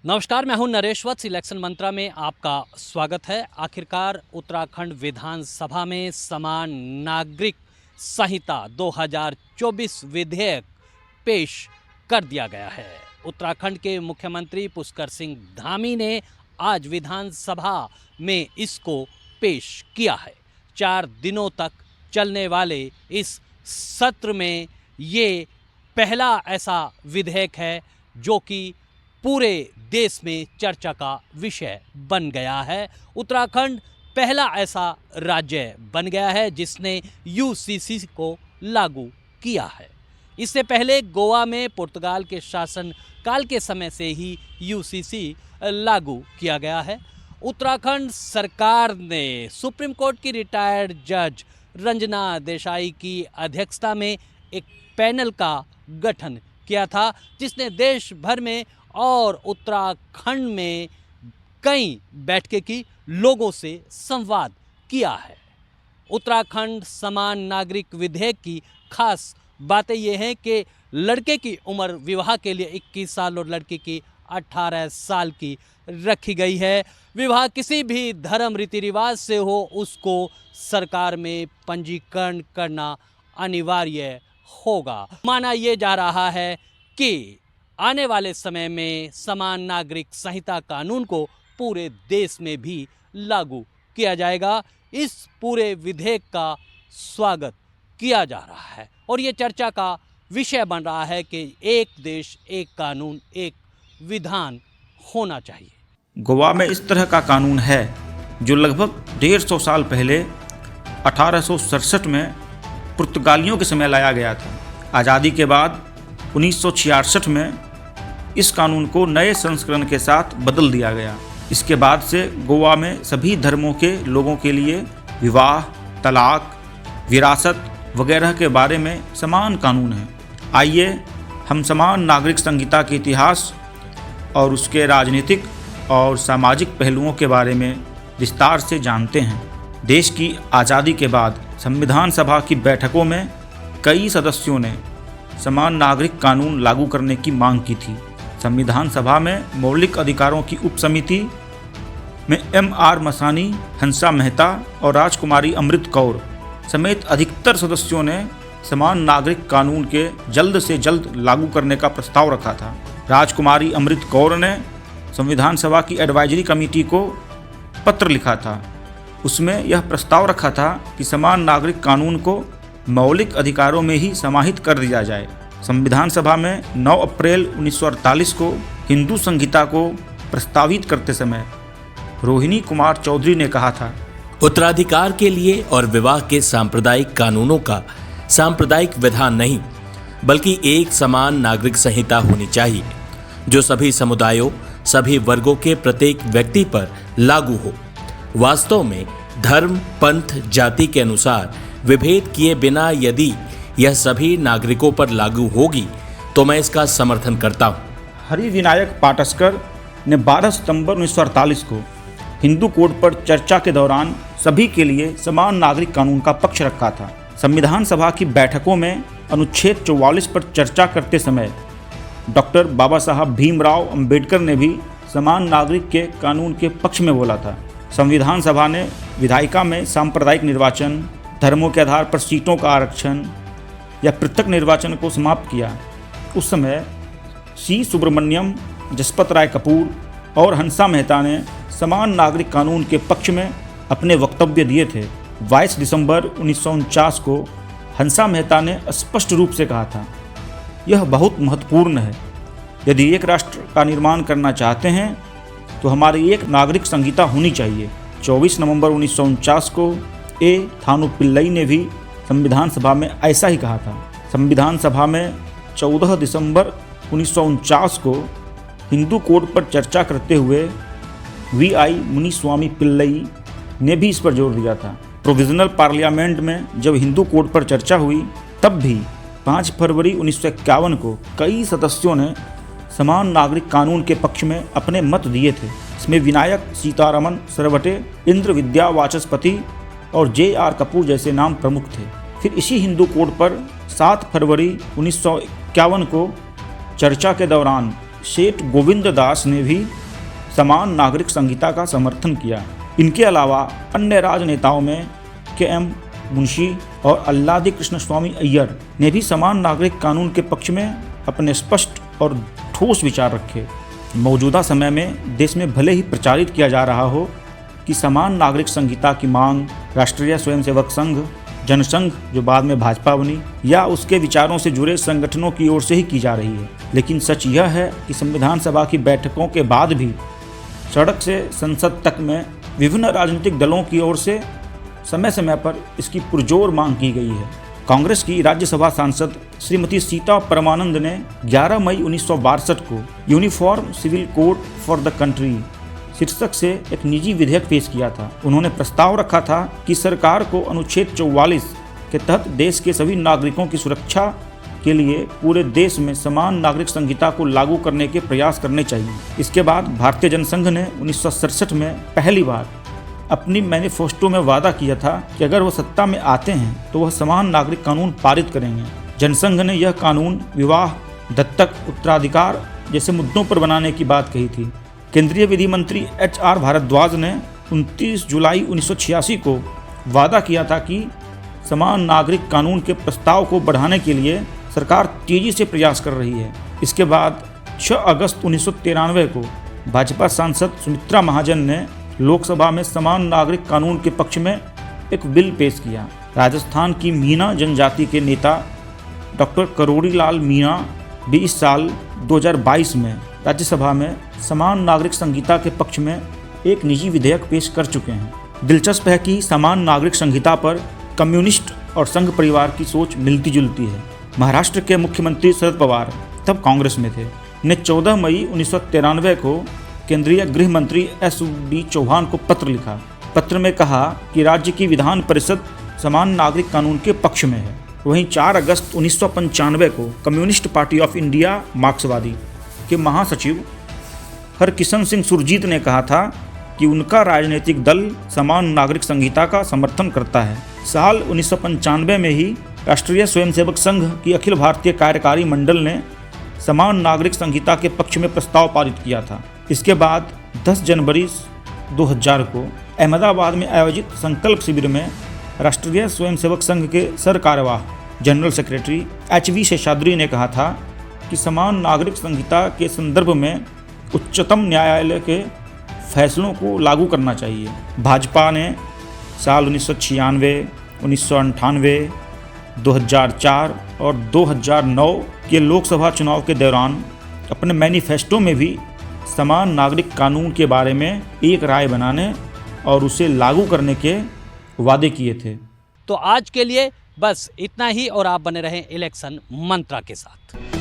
नमस्कार, मैं हूं नरेश वत्स। इलेक्शन मंत्रा में आपका स्वागत है। आखिरकार उत्तराखंड विधानसभा में समान नागरिक संहिता 2024 विधेयक पेश कर दिया गया है। उत्तराखंड के मुख्यमंत्री पुष्कर सिंह धामी ने आज विधानसभा में इसको पेश किया है। 4 दिनों तक चलने वाले इस सत्र में ये पहला ऐसा विधेयक है जो कि पूरे देश में चर्चा का विषय बन गया है। उत्तराखंड पहला ऐसा राज्य बन गया है जिसने यूसीसी को लागू किया है। इससे पहले गोवा में पुर्तगाल के शासन काल के समय से ही यूसीसी लागू किया गया है। उत्तराखंड सरकार ने सुप्रीम कोर्ट की रिटायर्ड जज रंजना देसाई की अध्यक्षता में एक पैनल का गठन किया था जिसने देश भर में और उत्तराखंड में कई बैठकें की, लोगों से संवाद किया है। उत्तराखंड समान नागरिक विधेयक की खास बातें ये हैं कि लड़के की उम्र विवाह के लिए 21 साल और लड़की की 18 साल की रखी गई है। विवाह किसी भी धर्म रीति रिवाज से हो उसको सरकार में पंजीकरण करना अनिवार्य होगा। माना ये जा रहा है कि आने वाले समय में समान नागरिक संहिता कानून को पूरे देश में भी लागू किया जाएगा। इस पूरे विधेयक का स्वागत किया जा रहा है और ये चर्चा का विषय बन रहा है कि एक देश एक कानून एक विधान होना चाहिए। गोवा में इस तरह का कानून है जो लगभग 150 साल पहले 1867 में पुर्तगालियों के समय लाया गया था। आज़ादी के बाद 1966 में इस कानून को नए संस्करण के साथ बदल दिया गया। इसके बाद से गोवा में सभी धर्मों के लोगों के लिए विवाह, तलाक, विरासत वगैरह के बारे में समान कानून है। आइए हम समान नागरिक संहिता के इतिहास और उसके राजनीतिक और सामाजिक पहलुओं के बारे में विस्तार से जानते हैं। देश की आज़ादी के बाद संविधान सभा की बैठकों में कई सदस्यों ने समान नागरिक कानून लागू करने की मांग की थी। संविधान सभा में मौलिक अधिकारों की उप समिति में M.R. मसानी, हंसा मेहता और राजकुमारी अमृत कौर समेत अधिकतर सदस्यों ने समान नागरिक कानून के जल्द से जल्द लागू करने का प्रस्ताव रखा था। राजकुमारी अमृत कौर ने संविधान सभा की एडवाइजरी कमेटी को पत्र लिखा था। उसमें यह प्रस्ताव रखा था कि समान नागरिक कानून को मौलिक अधिकारों में ही समाहित कर दिया जाए। संविधान सभा में 9 अप्रैल 1948 को हिंदू संहिता को प्रस्तावित करते समय रोहिणी कुमार चौधरी ने कहा था, उत्तराधिकार के लिए और विवाह के सांप्रदायिक कानूनों का सांप्रदायिक विधान नहीं बल्कि एक समान नागरिक संहिता होनी चाहिए जो सभी समुदायों, सभी वर्गों के प्रत्येक व्यक्ति पर लागू हो। वास्तव में धर्म, पंथ, जाति के अनुसार विभेद किए बिना यदि यह सभी नागरिकों पर लागू होगी तो मैं इसका समर्थन करता हूँ। हरि विनायक पाटस्कर ने 12 सितंबर 1948 को हिंदू कोड पर चर्चा के दौरान सभी के लिए समान नागरिक कानून का पक्ष रखा था। संविधान सभा की बैठकों में अनुच्छेद 44 पर चर्चा करते समय डॉक्टर बाबा साहब भीमराव अंबेडकर ने भी समान नागरिक के कानून के पक्ष में बोला था। संविधान सभा ने विधायिका में सांप्रदायिक निर्वाचन, धर्मों के आधार पर सीटों का आरक्षण या पृथक निर्वाचन को समाप्त किया। उस समय सी सुब्रमण्यम, जसपत राय कपूर और हंसा मेहता ने समान नागरिक कानून के पक्ष में अपने वक्तव्य दिए थे। 22 दिसंबर 1949 को हंसा मेहता ने स्पष्ट रूप से कहा था, यह बहुत महत्वपूर्ण है। यदि एक राष्ट्र का निर्माण करना चाहते हैं तो हमारी एक नागरिक संहिता होनी चाहिए। 24 नवंबर 1949 को ए थानु पिल्लई ने भी संविधान सभा में ऐसा ही कहा था। संविधान सभा में 14 दिसंबर 1949 को हिंदू कोड पर चर्चा करते हुए V.I. मुनिस्वामी पिल्लई ने भी इस पर जोर दिया था। प्रोविजनल पार्लियामेंट में जब हिंदू कोड पर चर्चा हुई तब भी 5 फरवरी 1951 को कई सदस्यों ने समान नागरिक कानून के पक्ष में अपने मत दिए थे। इसमें विनायक सीतारमन सरवटे, इंद्र विद्या वाचस्पति और J.R. कपूर जैसे नाम प्रमुख थे। फिर इसी हिंदू कोड पर 7 फरवरी 1951 को चर्चा के दौरान सेठ गोविंद दास ने भी समान नागरिक संहिता का समर्थन किया। इनके अलावा अन्य राजनेताओं में के.एम. मुंशी और अल्लादी कृष्ण स्वामी अय्यर ने भी समान नागरिक कानून के पक्ष में अपने स्पष्ट और ठोस विचार रखे। मौजूदा समय में देश में भले ही प्रचारित किया जा रहा हो कि समान नागरिक संहिता की मांग राष्ट्रीय स्वयंसेवक संघ, जनसंघ जो बाद में भाजपा बनी, या उसके विचारों से जुड़े संगठनों की ओर से ही की जा रही है, लेकिन सच यह है कि संविधान सभा की बैठकों के बाद भी सड़क से संसद तक में विभिन्न राजनीतिक दलों की ओर से समय समय पर इसकी पुरजोर मांग की गई है। कांग्रेस की राज्यसभा सांसद श्रीमती सीता परमानंद ने 11 मई 1962 को uniform civil code for the country शीर्षक से एक निजी विधेयक पेश किया था। उन्होंने प्रस्ताव रखा था कि सरकार को अनुच्छेद 44 के तहत देश के सभी नागरिकों की सुरक्षा के लिए पूरे देश में समान नागरिक संहिता को लागू करने के प्रयास करने चाहिए। इसके बाद भारतीय जनसंघ ने 1967 में पहली बार अपनी मैनिफेस्टो में वादा किया था कि अगर वह सत्ता में आते हैं तो वह समान नागरिक कानून पारित करेंगे। जनसंघ ने यह कानून विवाह, दत्तक, उत्तराधिकार जैसे मुद्दों पर बनाने की बात कही थी। केंद्रीय विधि मंत्री H.R. भारद्वाज ने 29 जुलाई 1986 को वादा किया था कि समान नागरिक कानून के प्रस्ताव को बढ़ाने के लिए सरकार तेजी से प्रयास कर रही है। इसके बाद 6 अगस्त 1993 को भाजपा सांसद सुमित्रा महाजन ने लोकसभा में समान नागरिक कानून के पक्ष में एक बिल पेश किया। राजस्थान की मीणा जनजाति के नेता डॉक्टर करोड़ी लाल मीणा भी इस साल 2022 में राज्यसभा में समान नागरिक संहिता के पक्ष में एक निजी विधेयक पेश कर चुके हैं। दिलचस्प है कि समान नागरिक संहिता पर कम्युनिस्ट और संघ परिवार की सोच मिलती जुलती है। महाराष्ट्र के मुख्यमंत्री शरद पवार तब कांग्रेस में थे, ने 14 मई 1993 को केंद्रीय गृह मंत्री S.D. चौहान को पत्र लिखा। पत्र में कहा कि राज्य की विधान परिषद समान नागरिक कानून के पक्ष में है। वहीं 4 अगस्त 1995 को कम्युनिस्ट पार्टी ऑफ इंडिया मार्क्सवादी के महासचिव हरकिशन सिंह सुरजीत ने कहा था कि उनका राजनीतिक दल समान नागरिक संहिता का समर्थन करता है। साल 1995 में ही राष्ट्रीय स्वयंसेवक संघ की अखिल भारतीय कार्यकारी मंडल ने समान नागरिक संहिता के पक्ष में प्रस्ताव पारित किया था। इसके बाद 10 जनवरी 2000 को अहमदाबाद में आयोजित संकल्प शिविर में राष्ट्रीय स्वयंसेवक संघ के सरकार्यवाह जनरल सेक्रेटरी H.V. शेषाद्री ने कहा था कि समान नागरिक संहिता के संदर्भ में उच्चतम न्यायालय के फैसलों को लागू करना चाहिए। भाजपा ने साल 1996, 1998, 2004 और 2009 के लोकसभा चुनाव के दौरान अपने मैनिफेस्टो में भी समान नागरिक कानून के बारे में एक राय बनाने और उसे लागू करने के वादे किए थे। तो आज के लिए बस इतना ही और आप बने रहें इलेक्शन मंत्रा के साथ।